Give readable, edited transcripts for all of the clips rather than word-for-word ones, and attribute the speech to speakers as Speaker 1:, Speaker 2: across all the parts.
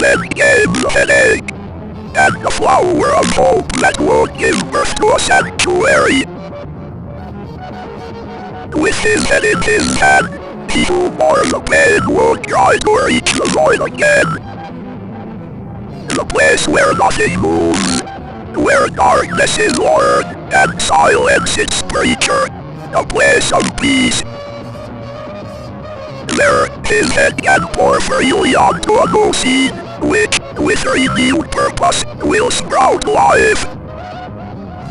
Speaker 1: end game's headache, and the flower of hope that will give birth to a sanctuary. With his head in his hand, he who bore the pain will try to reach the void again. The place where nothing moves, where darkness is lord, and silence its preacher, a place of peace. There, his head can pour freely onto a new seed, which, with renewed purpose, will sprout life.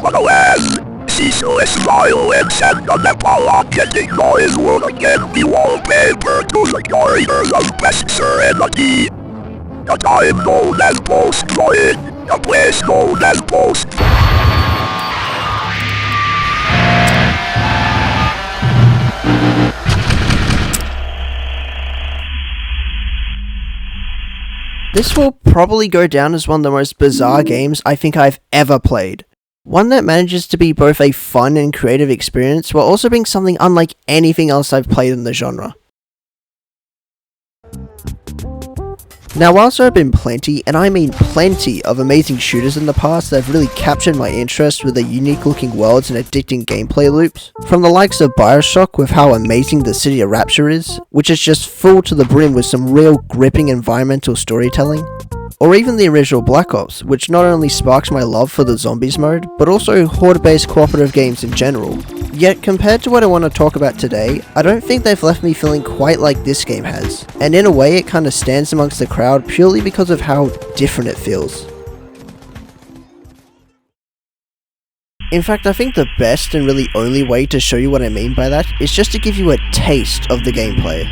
Speaker 1: But alas, ceaseless violence and an apologetic noise will again be wallpaper to the corridors of pest serenity. A time known as post-void, a place known as post.
Speaker 2: This will probably go down as one of the most bizarre games I think I've ever played. One that manages to be both a fun and creative experience while also being something unlike anything else I've played in the genre. Now, whilst there have been plenty, and I mean plenty, of amazing shooters in the past that have really captured my interest with their unique looking worlds and addicting gameplay loops, from the likes of Bioshock with how amazing the City of Rapture is, which is just full to the brim with some real gripping environmental storytelling, or even the original Black Ops, which not only sparks my love for the zombies mode, but also horde-based cooperative games in general. Yet compared to what I want to talk about today, I don't think they've left me feeling quite like this game has, and in a way it kinda stands amongst the crowd purely because of how different it feels. In fact, I think the best and really only way to show you what I mean by that is just to give you a taste of the gameplay.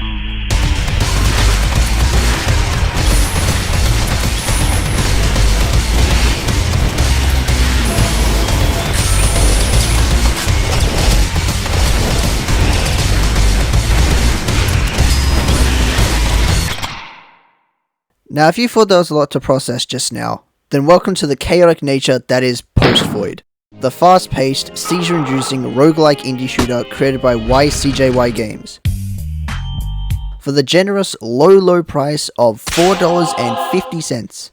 Speaker 2: Now, if you thought there was a lot to process just now, then welcome to the chaotic nature that is Post-Void, the fast-paced, seizure-inducing, roguelike indie shooter created by YCJY Games. For the generous, low price of $4.50.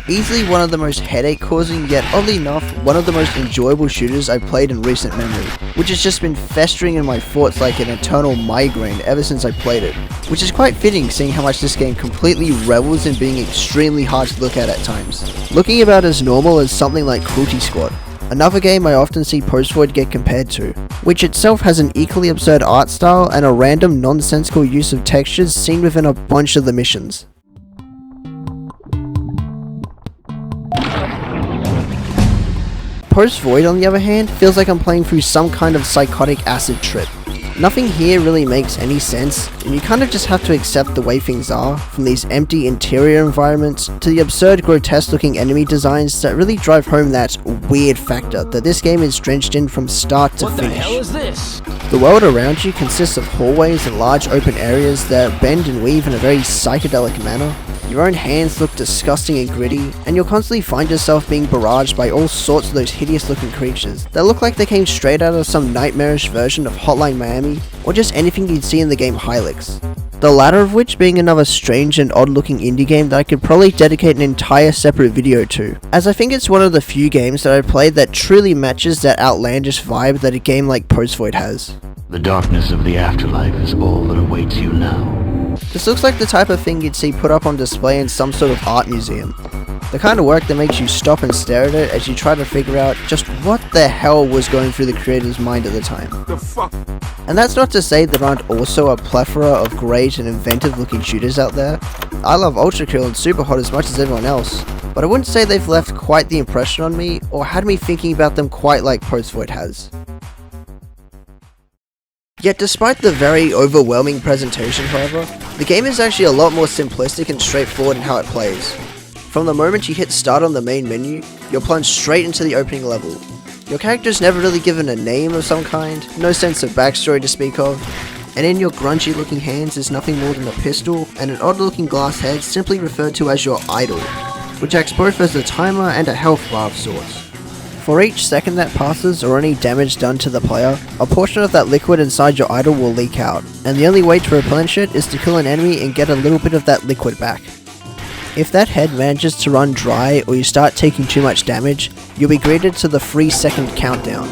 Speaker 2: Easily one of the most headache-causing, yet oddly enough, one of the most enjoyable shooters I've played in recent memory, which has just been festering in my thoughts like an eternal migraine ever since I played it, which is quite fitting seeing how much this game completely revels in being extremely hard to look at times. Looking about as normal as something like Cruelty Squad, another game I often see Post-Void get compared to, which itself has an equally absurd art style and a random nonsensical use of textures seen within a bunch of the missions. Post-Void, on the other hand, feels like I'm playing through some kind of psychotic acid trip. Nothing here really makes any sense, and you kind of just have to accept the way things are, from these empty interior environments to the absurd grotesque looking enemy designs that really drive home that weird factor that this game is drenched in from start to finish. What the hell is this? The world around you consists of hallways and large open areas that bend and weave in a very psychedelic manner. Your own hands look disgusting and gritty, and you'll constantly find yourself being barraged by all sorts of those hideous looking creatures that look like they came straight out of some nightmarish version of Hotline Miami, or just anything you'd see in the game Hylix. The latter of which being another strange and odd looking indie game that I could probably dedicate an entire separate video to, as I think it's one of the few games that I've played that truly matches that outlandish vibe that a game like Post-Void has.
Speaker 3: The darkness of the afterlife is all that awaits you now.
Speaker 2: This looks like the type of thing you'd see put up on display in some sort of art museum. The kind of work that makes you stop and stare at it as you try to figure out just what the hell was going through the creator's mind at the time.
Speaker 4: The fuck?
Speaker 2: And that's not to say there aren't also a plethora of great and inventive looking shooters out there. I love Ultra Kill and Superhot as much as everyone else, but I wouldn't say they've left quite the impression on me or had me thinking about them quite like Post-Void has. Yet despite the very overwhelming presentation, however, the game is actually a lot more simplistic and straightforward in how it plays. From the moment you hit start on the main menu, you're plunged straight into the opening level. Your character's never really given a name of some kind, no sense of backstory to speak of, and in your grungy looking hands is nothing more than a pistol and an odd looking glass head simply referred to as your idol, which acts both as a timer and a health bar of sorts. For each second that passes or any damage done to the player, a portion of that liquid inside your idol will leak out, and the only way to replenish it is to kill an enemy and get a little bit of that liquid back. If that head manages to run dry or you start taking too much damage, you'll be greeted to the 3-second countdown,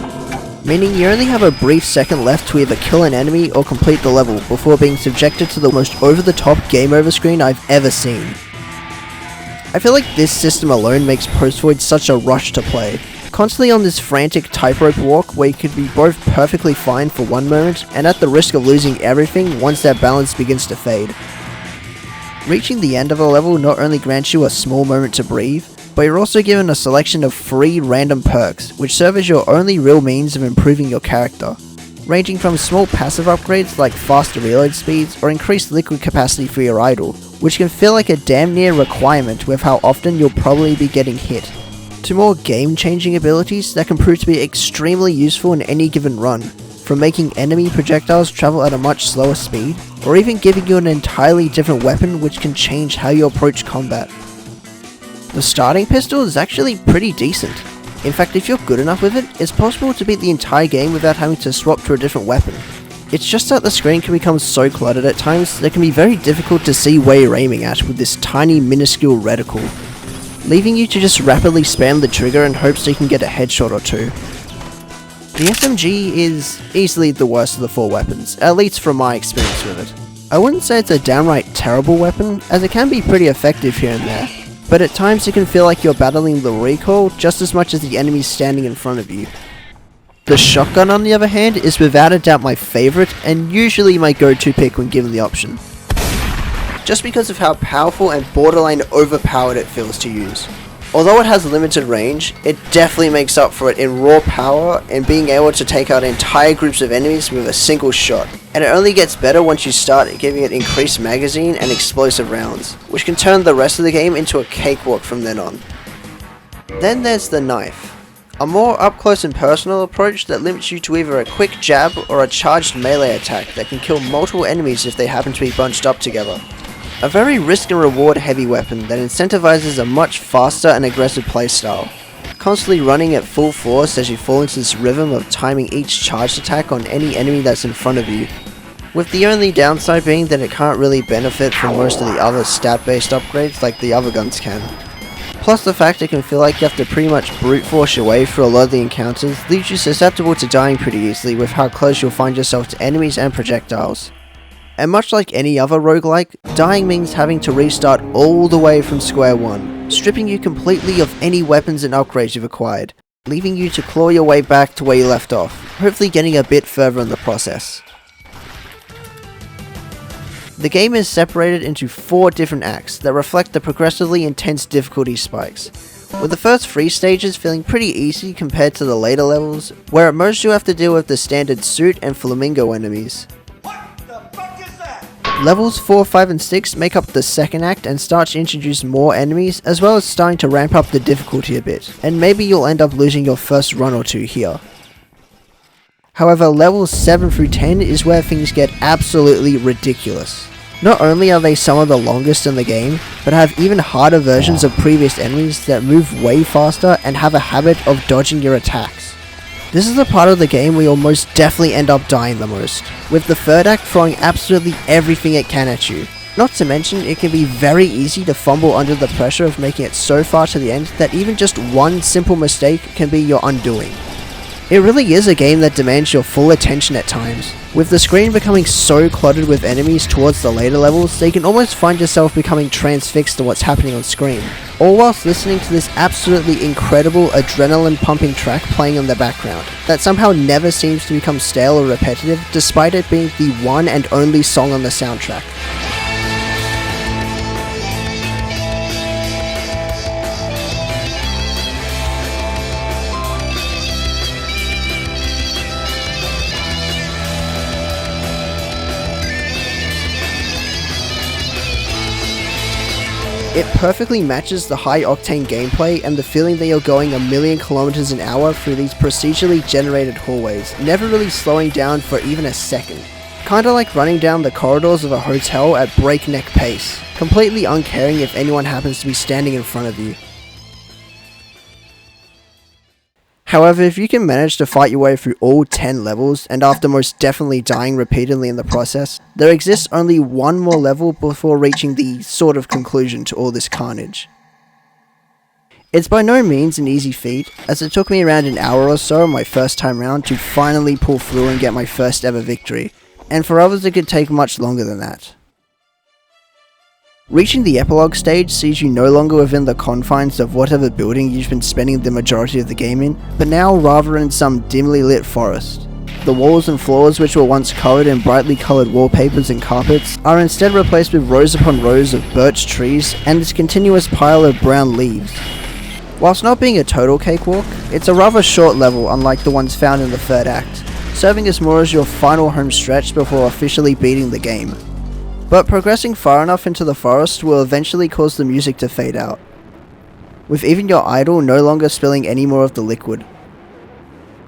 Speaker 2: meaning you only have a brief second left to either kill an enemy or complete the level before being subjected to the most over-the-top game over screen I've ever seen. I feel like this system alone makes Post Void such a rush to play, constantly on this frantic tightrope walk where you could be both perfectly fine for one moment and at the risk of losing everything once that balance begins to fade. Reaching the end of a level not only grants you a small moment to breathe, but you're also given a selection of free random perks, which serve as your only real means of improving your character, ranging from small passive upgrades like faster reload speeds or increased liquid capacity for your idol, which can feel like a damn near requirement with how often you'll probably be getting hit, to more game-changing abilities that can prove to be extremely useful in any given run, from making enemy projectiles travel at a much slower speed, or even giving you an entirely different weapon which can change how you approach combat. The starting pistol is actually pretty decent. In fact, if you're good enough with it, it's possible to beat the entire game without having to swap to a different weapon. It's just that the screen can become so cluttered at times that it can be very difficult to see where you're aiming at with this tiny minuscule reticle, leaving you to just rapidly spam the trigger in hopes that you can get a headshot or two. The SMG is easily the worst of the 4 weapons, at least from my experience with it. I wouldn't say it's a downright terrible weapon, as it can be pretty effective here and there, but at times it can feel like you're battling the recoil just as much as the enemies standing in front of you. The shotgun, on the other hand, is without a doubt my favourite, and usually my go-to pick when given the option, just because of how powerful and borderline overpowered it feels to use. Although it has limited range, it definitely makes up for it in raw power and being able to take out entire groups of enemies with a single shot, and it only gets better once you start giving it increased magazine and explosive rounds, which can turn the rest of the game into a cakewalk from then on. Then there's the knife, a more up close and personal approach that limits you to either a quick jab or a charged melee attack that can kill multiple enemies if they happen to be bunched up together. A very risk and reward heavy weapon that incentivizes a much faster and aggressive playstyle, constantly running at full force as you fall into this rhythm of timing each charged attack on any enemy that's in front of you, with the only downside being that it can't really benefit from most of the other stat based upgrades like the other guns can. Plus the fact it can feel like you have to pretty much brute force your way through a lot of the encounters leaves you susceptible to dying pretty easily with how close you'll find yourself to enemies and projectiles. And much like any other roguelike, dying means having to restart all the way from square one, stripping you completely of any weapons and upgrades you've acquired, leaving you to claw your way back to where you left off, hopefully getting a bit further in the process. The game is separated into 4 different acts that reflect the progressively intense difficulty spikes, with the first 3 stages feeling pretty easy compared to the later levels, where at most you have to deal with the standard suit and flamingo enemies. Levels 4, 5 and 6 make up the second act and start to introduce more enemies, as well as starting to ramp up the difficulty a bit, and maybe you'll end up losing your first run or two here. However, levels 7 through 10 is where things get absolutely ridiculous. Not only are they some of the longest in the game, but have even harder versions of previous enemies that move way faster and have a habit of dodging your attacks. This is the part of the game where you'll most definitely end up dying the most, with the third act throwing absolutely everything it can at you. Not to mention, it can be very easy to fumble under the pressure of making it so far to the end that even just one simple mistake can be your undoing. It really is a game that demands your full attention at times, with the screen becoming so cluttered with enemies towards the later levels that you can almost find yourself becoming transfixed to what's happening on screen, all whilst listening to this absolutely incredible adrenaline pumping track playing in the background, that somehow never seems to become stale or repetitive despite it being the one and only song on the soundtrack. It perfectly matches the high octane gameplay and the feeling that you're going 1,000,000 kilometers an hour through these procedurally generated hallways, never really slowing down for even a second. Kinda like running down the corridors of a hotel at breakneck pace, completely uncaring if anyone happens to be standing in front of you. However, if you can manage to fight your way through all 10 levels, and after most definitely dying repeatedly in the process, there exists only one more level before reaching the sort of conclusion to all this carnage. It's by no means an easy feat, as it took me around an hour or so my first time round to finally pull through and get my first ever victory, and for others it could take much longer than that. Reaching the epilogue stage sees you no longer within the confines of whatever building you've been spending the majority of the game in, but now rather in some dimly lit forest. The walls and floors, which were once covered in brightly coloured wallpapers and carpets, are instead replaced with rows upon rows of birch trees and this continuous pile of brown leaves. Whilst not being a total cakewalk, it's a rather short level unlike the ones found in the third act, serving as more as your final home stretch before officially beating the game. But progressing far enough into the forest will eventually cause the music to fade out, with even your idol no longer spilling any more of the liquid.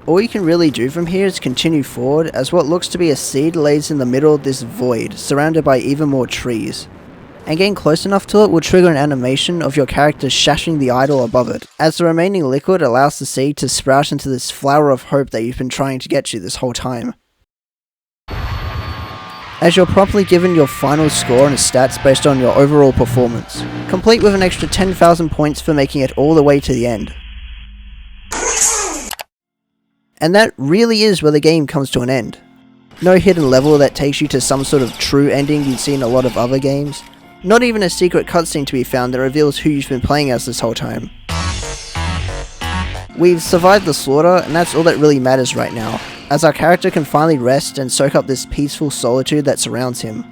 Speaker 2: All you can really do from here is continue forward as what looks to be a seed lays in the middle of this void, surrounded by even more trees. And getting close enough to it will trigger an animation of your character shashing the idol above it, as the remaining liquid allows the seed to sprout into this flower of hope that you've been trying to get you this whole time. As you're promptly given your final score and stats based on your overall performance, complete with an extra 10,000 points for making it all the way to the end. And that really is where the game comes to an end. No hidden level that takes you to some sort of true ending you'd see in a lot of other games. Not even a secret cutscene to be found that reveals who you've been playing as this whole time. We've survived the slaughter, and that's all that really matters right now, as our character can finally rest and soak up this peaceful solitude that surrounds him.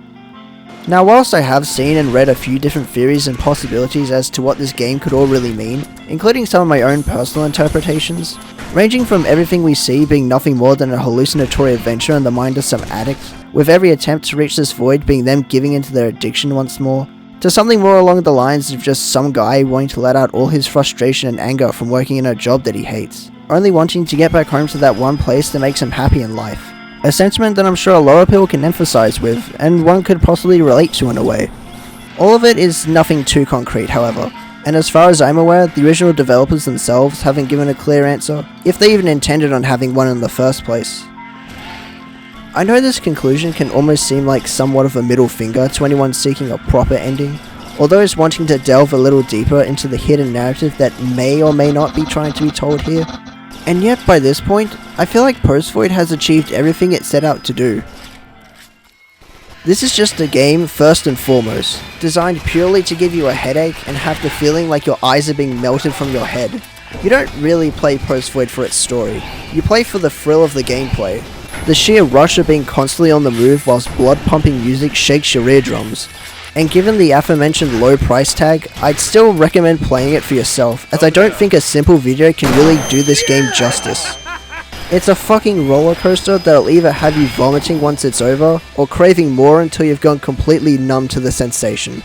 Speaker 2: Now, whilst I have seen and read a few different theories and possibilities as to what this game could all really mean, including some of my own personal interpretations, ranging from everything we see being nothing more than a hallucinatory adventure in the mind of some addict, with every attempt to reach this void being them giving into their addiction once more, to something more along the lines of just some guy wanting to let out all his frustration and anger from working in a job that he hates, only wanting to get back home to that one place that makes him happy in life. A sentiment that I'm sure a lot of people can emphasize with, and one could possibly relate to in a way. All of it is nothing too concrete, however, and as far as I'm aware, the original developers themselves haven't given a clear answer, if they even intended on having one in the first place. I know this conclusion can almost seem like somewhat of a middle finger to anyone seeking a proper ending, or those wanting to delve a little deeper into the hidden narrative that may or may not be trying to be told here. And yet, by this point, I feel like Post-Void has achieved everything it set out to do. This is just a game, first and foremost, designed purely to give you a headache and have the feeling like your eyes are being melted from your head. You don't really play Post-Void for its story, you play for the thrill of the gameplay. The sheer rush of being constantly on the move whilst blood-pumping music shakes your eardrums. And given the aforementioned low price tag, I'd still recommend playing it for yourself, as I don't think a simple video can really do this game justice. It's a fucking roller coaster that'll either have you vomiting once it's over, or craving more until you've gone completely numb to the sensation.